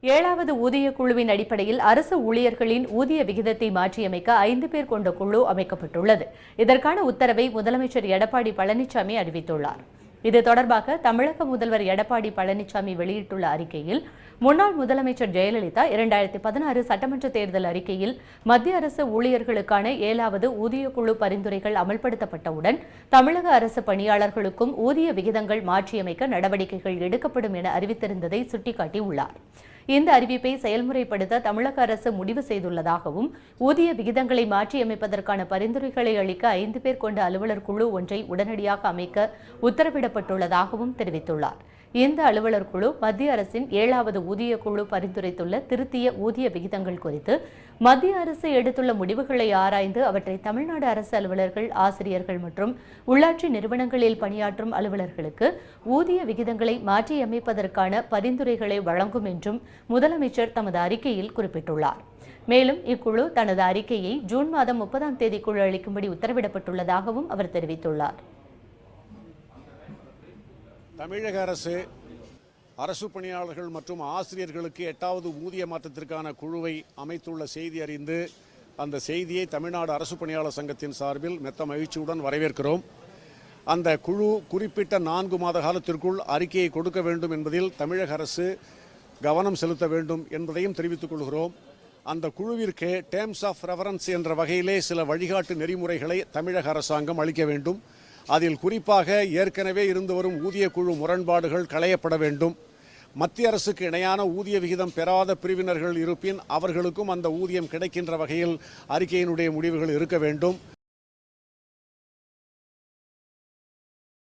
ஏழாவது ஊதிய குழுவின் அடிப்படையில் அரசு ஊழியர்களின் ஊதிய விகிதத்தை மாற்றியமைக்க 5 பேர் கொண்ட குழு அமைக்கப்பட்டுள்ளது. இதற்கான உத்தரவை முதலமைச்சர் எடப்பாடி பழனிசாமி அறிவித்துள்ளார். இது தொடர்பாக தமிழக முதல்வர் எடப்பாடி பழனிசாமி வெளியிட்டுள்ள அறிக்கையில், முன்னாள் முதலமைச்சர் ஜெயலலிதா 2016 சட்டமன்ற தேர்தல் அறிக்கையில் மத்திய அரசு ஊழியர்களுக்கான 7வது ஊதியக்குழு பரிந்துரைகள் அமல்படுத்தப்பட்டவுடன் தமிழக அரசு பணியாளர்களுக்கும் ஊதிய விகிதங்கள் மாற்றியமைக்க நடவடிக்கைகள் எடுக்கப்படும் என அறிவித்திருந்ததை சுட்டிக்காட்டியுள்ளார். இந்த அறிவிப்பை செயல்முறைப்படுத்த தமிழக அரசு முடிவு செய்துள்ளதாகவும், ஊதிய விகிதங்களை மாற்றியமைப்பதற்கான பரிந்துரைகளை அளிக்க 5 பேர் கொண்ட அலுவலர் குழு ஒன்றை உடனடியாக அமைக்க உத்தரவிடப்பட்டுள்ளதாகவும் தெரிவித்துள்ளார். இந்த அலுவலர் குழு மத்திய அரசின் 7வது ஊதிய குழு பரிந்துரைத்துள்ள திருத்திய ஊதிய விகிதங்கள் குறித்து மத்திய அரசு எடுத்துள்ள முடிவுகளை ஆராய்ந்து அவற்றை தமிழ்நாடு அரசு அலுவலர்கள், ஆசிரியர்கள் மற்றும் உள்ளாட்சி நிறுவனங்களில் பணியாற்றும் அலுவலர்களுக்கு ஊதிய விகிதங்களை மாற்றியமைப்பதற்கான பரிந்துரைகளை வழங்கும் என்றும் முதலமைச்சர் தமது அறிக்கையில் குறிப்பிட்டுள்ளார். மேலும் இக்குழு தனது அறிக்கையை ஜூன் மாதம் 30ஆம் தேதிக்குள் அளிக்கும்படி உத்தரவிடப்பட்டுள்ளதாகவும் அவர் தெரிவித்துள்ளார். தமிழக அரசு அரசு பணியாளர்கள் மற்றும் ஆசிரியர்களுக்கு 8வது ஊதிய மாற்றத்திற்கான குழுவை அமைத்துள்ள செய்தி அறிந்து அந்த செய்தியை தமிழ்நாடு அரசு பணியாளர் சங்கத்தின் சார்பில் மெத்த மகிழ்ச்சியுடன் வரவேற்கிறோம். அந்த குழு குறிப்பிட்ட 4 மாத காலத்திற்குள் அறிக்கையை கொடுக்க வேண்டும் என்பதில் தமிழக அரசு கவனம் செலுத்த வேண்டும் என்பதையும் தெரிவித்துக் கொள்கிறோம். அந்த குழுவிற்கு டேர்ம்ஸ் ஆஃப் ரெஃபரன்ஸ் என்ற வகையிலே சில வழிகாட்டு நெறிமுறைகளை தமிழக அரசாங்கம் அளிக்க வேண்டும். அதில் குறிப்பாக ஏற்கனவே இருந்து வரும் ஊதிய குழு முரண்பாடுகள் களையப்பட வேண்டும். மத்திய அரசுக்கு இணையான ஊதிய விகிதம் பெறாத பிரிவினர்கள் இருப்பின் அவர்களுக்கும் அந்த ஊதியம் கிடைக்கின்ற வகையில் அறிக்கையினுடைய முடிவுகள் இருக்க வேண்டும்.